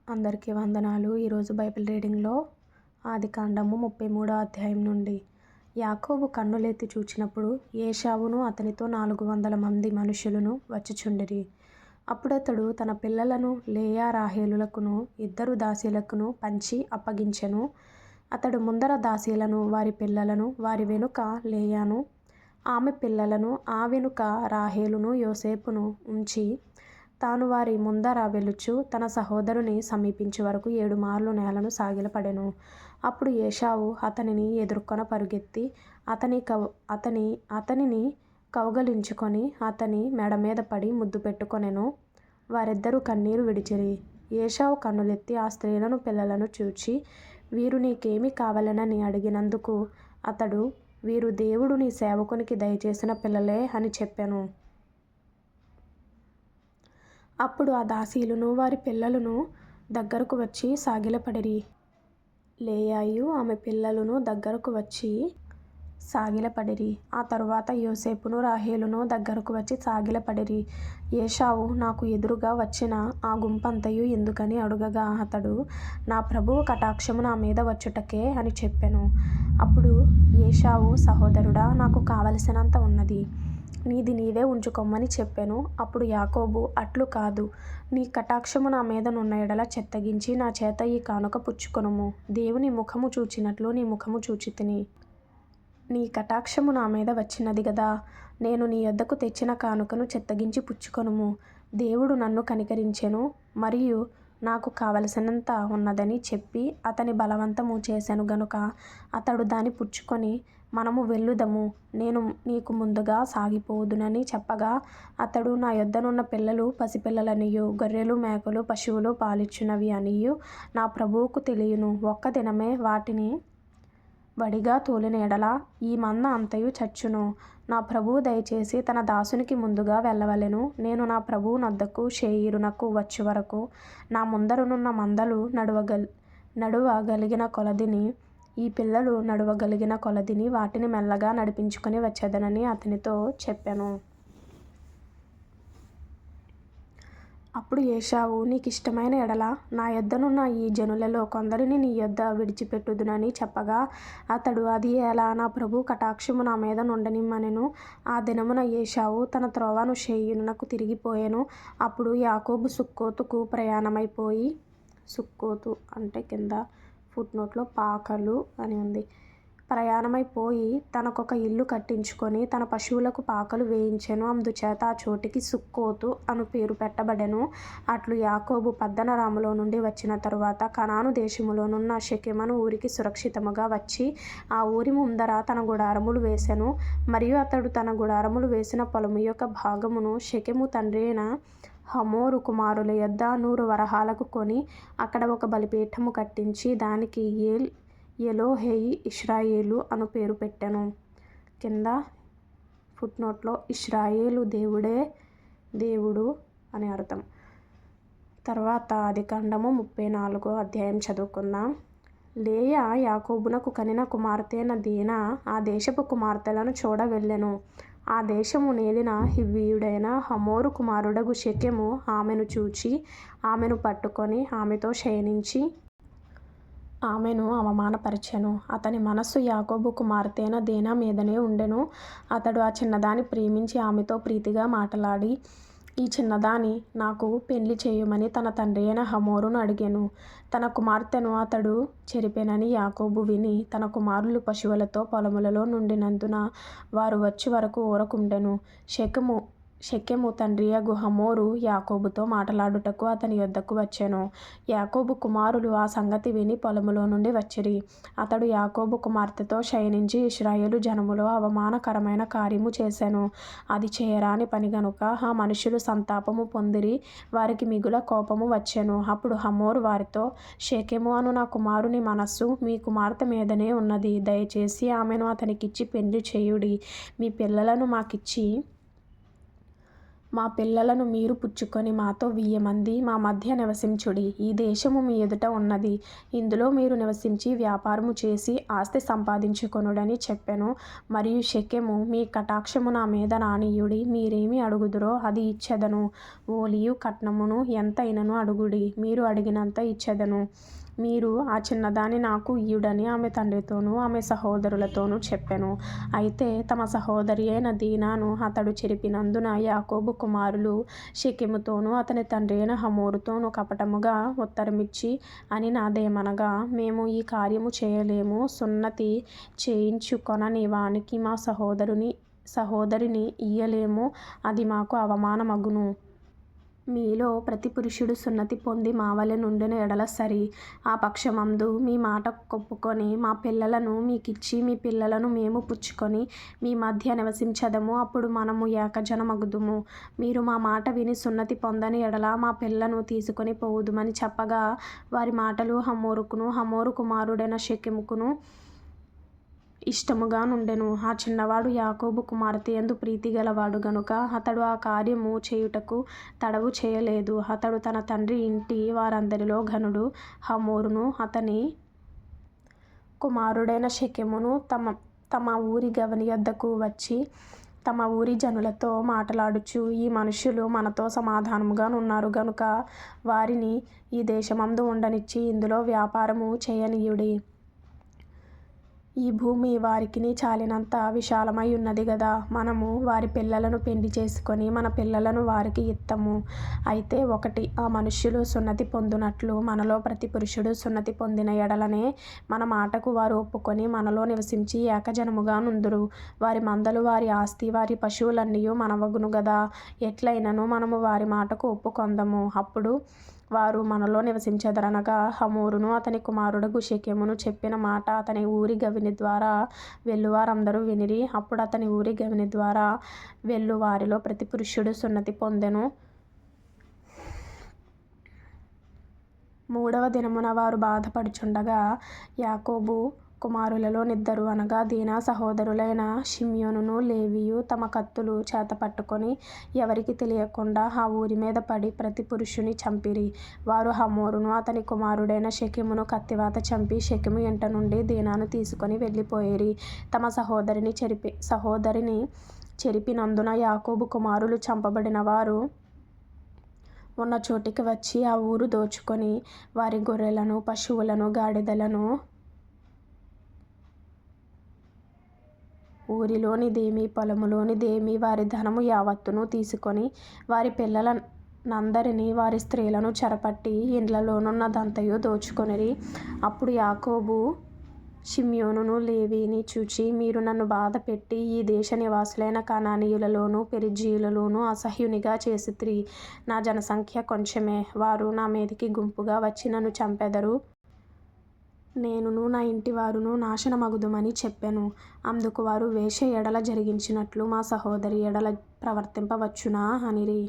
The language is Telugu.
అందరికీ వందనాలు. ఈరోజు బైబిల్ రీడింగ్లో ఆదికాండము 33వ అధ్యాయం నుండి. యాకోబు కన్నులెత్తి చూచినప్పుడు ఏశావును అతనితో 400 మంది మనుషులను వచ్చుచుండిరి. అప్పుడతడు తన పిల్లలను లేయా రాహేలులకును 2 దాసీలకును పంచి అప్పగించెను. అతడు ముందర దాసీలను వారి పిల్లలను, వారి వెనుక లేయాను ఆమె పిల్లలను, ఆ వెనుక రాహేలును యోసేపును ఉంచి తాను వారి ముందర వెలుచు తన సహోదరుని సమీపించే వరకు 7 మార్లు నేలను సాగిలపడెను. అప్పుడు ఏశావు అతనిని ఎదుర్కొన పరుగెత్తి అతనిని కౌగలించుకొని అతని మెడ మీద పడి ముద్దు పెట్టుకొనెను. వారిద్దరూ కన్నీరు విడిచిరి. ఏశావు కన్నులెత్తి ఆ స్త్రీలను పిల్లలను చూచి, వీరు నీకేమి కావలెనని అడిగినందుకు అతడు, వీరు దేవుడు నీ సేవకునికి దయచేసిన పిల్లలే అని చెప్పెను. అప్పుడు ఆ దాసీలును వారి పిల్లలును దగ్గరకు వచ్చి సాగిలపడిరి. లేయాయు ఆమె పిల్లలును దగ్గరకు వచ్చి సాగిలపడిరి. ఆ తరువాత యోసేపును రాహేలును దగ్గరకు వచ్చి సాగిలపడిరి. ఏశావు నాకు ఎదురుగా వచ్చిన ఆ గుంపంతయు ఎందుకని అడుగగా అతడు, నా ప్రభువు కటాక్షము నా మీద వచ్చుటకే అని చెప్పెను. అప్పుడు ఏశావు, సహోదరుడా, నాకు కావలసినంత ఉన్నది, నీది నీవే ఉంచుకొమ్మని చెప్పెను. అప్పుడు యాకోబు, అట్లు కాదు, నీ కటాక్షము నా మీద నున్న ఎడల చెత్తగించి నా చేత ఈ కానుక పుచ్చుకొనుము. దేవుని ముఖము చూచినట్లు నీ ముఖము చూచితిని. నీ కటాక్షము నా మీద వచ్చినది గదా, నేను నీ యొద్దకు తెచ్చిన కానుకను చెత్తగించి పుచ్చుకొనుము. దేవుడు నన్ను కనికరించెను, మరియు నాకు కావలసినంత ఉన్నదని చెప్పి అతని బలవంతము చేసెను గనుక అతడు దాని పుచ్చుకొని, మనము వెళ్ళుదము, నేను నీకు ముందుగా సాగిపోదునని చెప్పగా అతడు, నా యొద్దనున్న పిల్లలు పసిపిల్లలనియు గొర్రెలు మేకలు పశువులు పాలిచ్చునవి అనియు నా ప్రభువుకు తెలియను. ఒక్క దినమే వాటిని వడిగా తోలిన ఎడల ఈ మంద అంతయు చచ్చును. నా ప్రభువు దయచేసి తన దాసునికి ముందుగా వెళ్ళవలెను. నేను నా ప్రభువు నొద్దకు షేయిరునకు వచ్చు వరకు నా ముందరనున్న మందలు నడువగలిగిన కొలదిని, ఈ పిల్లలు నడువగలిగిన కొలదిని వాటిని మెల్లగా నడిపించుకొని వచ్చేదనని అతనితో చెప్పెను. అప్పుడు ఏశావు, నీకిష్టమైన ఎడల నా యొద్దనున్న ఈ జనులలో కొందరిని నీ యొద్ద విడిచిపెట్టుదునని చెప్పగా అతడు, అది ఎలా, నా ప్రభు కటాక్షము నా మీద నుండనిమ్మనెను. ఆ దినమున ఏశావు తన త్రోవను షేయిరునకు తిరిగిపోయెను. అప్పుడు యాకోబు సుక్కోతుకు ప్రయాణమైపోయి, సుక్కోతు అంటే కింద ఫుట్నోట్లో పాకలు అని ఉంది, ప్రయాణమైపోయి తనకొక ఇల్లు కట్టించుకొని తన పశువులకు పాకలు వేయించెను. అందుచేత ఆ చోటికి సుక్కోతు అను పేరు పెట్టబడెను. అట్లు యాకోబు పద్దనరాములో నుండి వచ్చిన తరువాత కనాను దేశములోనున్న షెకెమను ఊరికి సురక్షితముగా వచ్చి ఆ ఊరి ముందర తన గుడారములు వేసెను. మరియు అతడు తన గుడారములు వేసిన పొలము యొక్క భాగమును షెకెము తండ్రి అయిన హమోరు కుమారుల యొద్ద 100 వరహాలకు కొని అక్కడ ఒక బలిపీఠము కట్టించి దానికి ఎలోహేయి ఇశ్రాయేలు అను పేరు పెట్టెను. కింద ఫుట్నోట్లో ఇశ్రాయేలు దేవుడే దేవుడు అని అర్థం. తర్వాత ఆదికాండము 34వ అధ్యాయం చదువుకుందాం. లేయా యాకోబునకు కనిన కుమార్తెన దీనా ఆ దేశపు కుమార్తెలను చూడ వెళ్ళెను. ఆ దేశము నేలిన హివ్వీయుడైన హమోరు కుమారుడగు షెకెము ఆమెను చూచి ఆమెను పట్టుకొని ఆమెతో శయనించి ఆమెను అవమానపరచెను. అతని మనస్సు యాకోబు కుమార్తెన దీనా మీదనే ఉండెను. అతడు ఆ చిన్నదాన్ని ప్రేమించి ఆమెతో ప్రీతిగా మాటలాడి, ఈ చిన్నదాని నాకు పెండ్లి చేయుమని తన తండ్రి అయిన హమోరును అడిగెను. తన కుమార్తెను అతడు చెరిపెనని యాకోబు విని తన కుమారులు పశువులతో పొలములలో నుండినందున వారు వచ్చు వరకు ఊరకుండెను. షెకెము తండ్రియగు హమోరు యాకోబుతో మాటలాడుటకు అతని యొద్దకు వచ్చెను. యాకోబు కుమారులు ఆ సంగతి విని పొలములో నుండి వచ్చిరి. అతడు యాకోబు కుమార్తెతో శయనించి ఇశ్రాయేలు జనములో అవమానకరమైన కార్యము చేసెను. అది చేయరాని పని గనుక ఆ మనుషులు సంతాపము పొందిరి, వారికి మిగుల కోపము వచ్చెను. అప్పుడు హమోరు వారితో, షెకెము అను నా కుమారుని మనస్సు మీ కుమార్తె మీదనే ఉన్నది, దయచేసి ఆమెను అతనికిచ్చి పెండ్లి చేయుడి, మీ పిల్లలను మాకిచ్చి మా పిల్లలను మీరు పుచ్చుకొని మాతో 1000 మంది మా మధ్య నివసించుడి. ఈ దేశము మీ ఎదుట ఉన్నది. ఇందులో మీరు నివసించి వ్యాపారము చేసి ఆస్తి సంపాదించుకొనుడని చెప్పెను. మరియు షెకెము, మీ కటాక్షము నా మీద రానియ్యుడి. మీరేమి అడుగుదురో అది ఇచ్చెదను. ఓలియు కట్నమును ఎంతైనను అడుగుడి, మీరు అడిగినంత ఇచ్చెదను. మీరు ఆ చిన్నదాన్ని నాకు ఇయ్యుడని ఆమె తండ్రితోనూ ఆమె సహోదరులతోనూ చెప్పెను. అయితే తమ సహోదరి అయిన దీనాను అతడు చెరిపినందున యాకోబు కుమారులు షెకెముతోనూ అతని తండ్రి అయిన హమోరుతోనూ కపటముగా ఉత్తరమిచ్చి అనినదేమనగా, మేము ఈ కార్యము చేయలేము. సున్నతి చేయించుకొనని వానికి మా సహోదరిని ఇయ్యలేము. అది మాకు అవమానమగును. మీలో ప్రతి పురుషుడు సున్నతి పొంది మా వలె నుండిన ఎడల సరి. ఆ పక్షమందు మీ మాట కొప్పుకొని మా పిల్లలను మీకిచ్చి మీ పిల్లలను మేము పుచ్చుకొని మీ మధ్య నివసించెదము. అప్పుడు మనము ఏకజనమగుదుము. మీరు మా మాట విని సున్నతి పొందని ఎడల మా పిల్లను తీసుకొని పోవుదుమని చెప్పగా, వారి మాటలు హమోరుకును హమోరు కుమారుడైన షెకెముకును ఇష్టముగా నుండెను. ఆ చిన్నవాడు యాకోబు కుమార్తె యందు ప్రీతి గలవాడు గనుక అతడు ఆ కార్యము చేయుటకు తడవు చేయలేదు. అతడు తన తండ్రి ఇంటి వారందరిలో ఘనుడు. హమోరును అతని కుమారుడైన షెకెమును తమ ఊరి గవని యొద్దకు వచ్చి తమ ఊరి జనులతో మాటలాడుచు, ఈ మనుష్యులు మనతో సమాధానముగా నున్నారు గనుక వారిని ఈ దేశమందు ఉండనిచ్చి ఇందులో వ్యాపారము చేయనీయుడి. ఈ భూమి వారికిని చాలినంత విశాలమై ఉన్నది గదా. మనము వారి పిల్లలను పెండ్లి చేసుకొని మన పిల్లలను వారికి ఇత్తము. అయితే ఆ మనుష్యులు సున్నతి పొందునట్లు మనలో ప్రతి పురుషుడు సున్నతి పొందిన ఎడలనే మన మాటకు వారు ఒప్పుకొని మనలో నివసించి ఏకజనముగా నుందురు. వారి మందలు, వారి ఆస్తి, వారి పశువులన్నీయు మనవగును గదా. ఎట్లైనను మనము వారి మాటకు ఒప్పుకొందము. అప్పుడు వారు మనలో నివసించెదరనగా హమోరును అతని కుమారుడగు షెకెమును చెప్పిన మాట అతని ఊరి గవిని ద్వారా వెళ్ళువారందరూ వినిరి. అప్పుడు అతని ఊరి గవిని ద్వారా వెళ్ళు వారిలో ప్రతి పురుషుడు సున్నతి పొందెను. 3వ దినమున వారు బాధపడుచుండగా యాకోబు కుమారులలో నిద్దరు అనగా దీనా సహోదరులైన షిమ్యోనును లేవియు తమ కత్తులు చేతపట్టుకొని ఎవరికి తెలియకుండా ఆ ఊరి మీద పడి ప్రతి పురుషుని చంపిరి. వారు హమోరును అతని కుమారుడైన షెకెమును కత్తివాత చంపి షెకెము ఇంట నుండి దీనాను తీసుకొని వెళ్ళిపోయిరి. తమ సహోదరిని చెరిపినందున యాకోబు కుమారులు చంపబడిన వారు ఉన్న చోటికి వచ్చి ఆ ఊరు దోచుకొని వారి గొర్రెలను, పశువులను, గాడిదలను, ఊరిలోనిదేమి పొలములోనిదేమి వారి ధనము యావత్తును తీసుకొని వారి పిల్లలనందరినీ వారి స్త్రీలను చెరపట్టి ఇండ్లలోనున్నదంతయు దోచుకొనిరి. అప్పుడు యాకోబు షిమ్యోనును లేవిని చూచి, మీరు నన్ను బాధపెట్టి ఈ దేశ నివాసులైన కనానీయులలోను పెరిజ్జీయులలోను అసహ్యునిగా చేసితిరి. నా జనసంఖ్య కొంచెమే. వారు నా మీదికి గుంపుగా వచ్చి నన్ను చంపెదరు. నేనును నా ఇంటివారును నాశనమగుదుమని చెప్పెను. అందుకు వారు వేశ్య ఎడల జరిగించినట్లు మా సహోదరి ఎడల ప్రవర్తింపవచ్చునా అనిరి.